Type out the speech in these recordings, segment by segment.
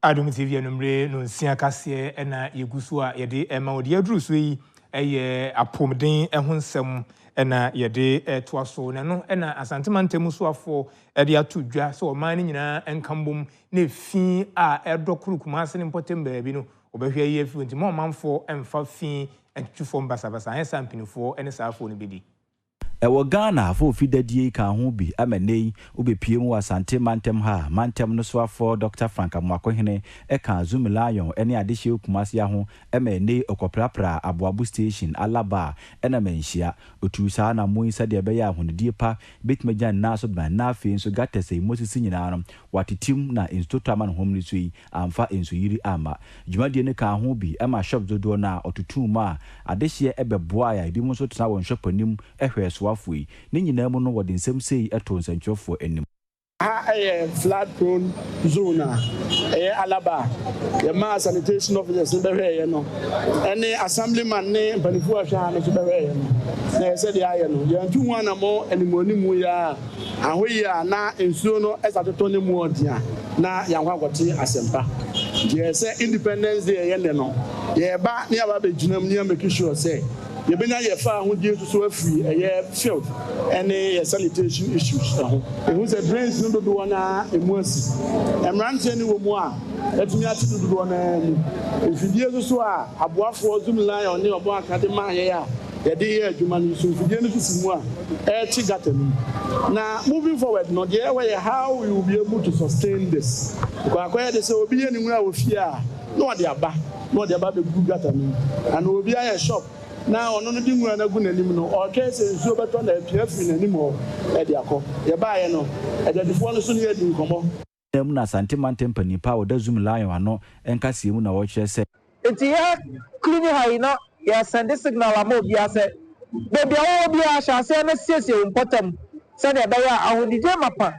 Adom TV numre no nsia kase na yegusu a yede ema odi aduru so yi eye apomden ehonsem na yede toaso na no na Asante mantem so afo de atodwa so oman ni nyina enkambom na efi a edokuru kumase ne mpotem baabi no obehwe yi afi nti mo manfo emfa fi entwufo mbasabasa ensa mpinifo ene saafo no bedi Ewo Ghana for fidadie ka ho bi amenei obepie mu Asante mantem ha mantem no so afọ Dr. Frank Amwakohene ka Zoom Lion ene adehye okumase ho emenei okoprapra aboabu station Alaba ena menhia otusa na moisa de beya ahonedie pa betmejan na so ban na afi nso gatese mosisi nyina no watetim na instotama no homni so yi amfa enso yiri ama dwumadie ne ka ho bi ema shop dodo na otutum a adehye ebeboa ya ebi mo so tena won shop anim ehwe so afui ni nyina mu no wode nsem sei eto nsantwofo anim flood prone zone Alaba the sanitation officers be no any assemblyman ne mpanifo ahwa no so be no na say the aye no yantu hu anamo animonimu ya ahoyi a na ensuo no esatoto ne mu odia na yankwa agote asempa je say independence day ye no ye ba ne aba be ginam ne make sure say ye benya ye fa ho die so afri field any sanitation issues who say drains no do na emuasi emrante ni wo mu a etumi ati do na efidie so a aboafo Zoom Lion ne obo akade ma ye ya ye de ye adwuma no so efidie no so mu a chi gatami na moving forward no there way how we will be able to sustain this because akoya de say obi ye ni nwura wo fie a no de aba be gu gatami and obi aye shop na ono no dinwura na gu nanim no o kese nsuo beto na afiafi nanim ho e de akọ ye baaye no e de defo no so ne adi nkomo dem na Asante mantem panipa o da Zoom Lion ano enkase mu na wo kire se enti ya klini hayi no ya send signal ama obi ase bebi obi a hyase na siesie mpotam se de be ya ahodije mapa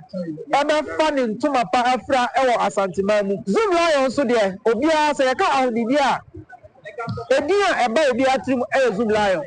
ebe fa ne ntuma pa afra ewo Asante mamu Zoom Lion so de obi a se ya ka ahodije a Edia eba obi atrim Zoom Lion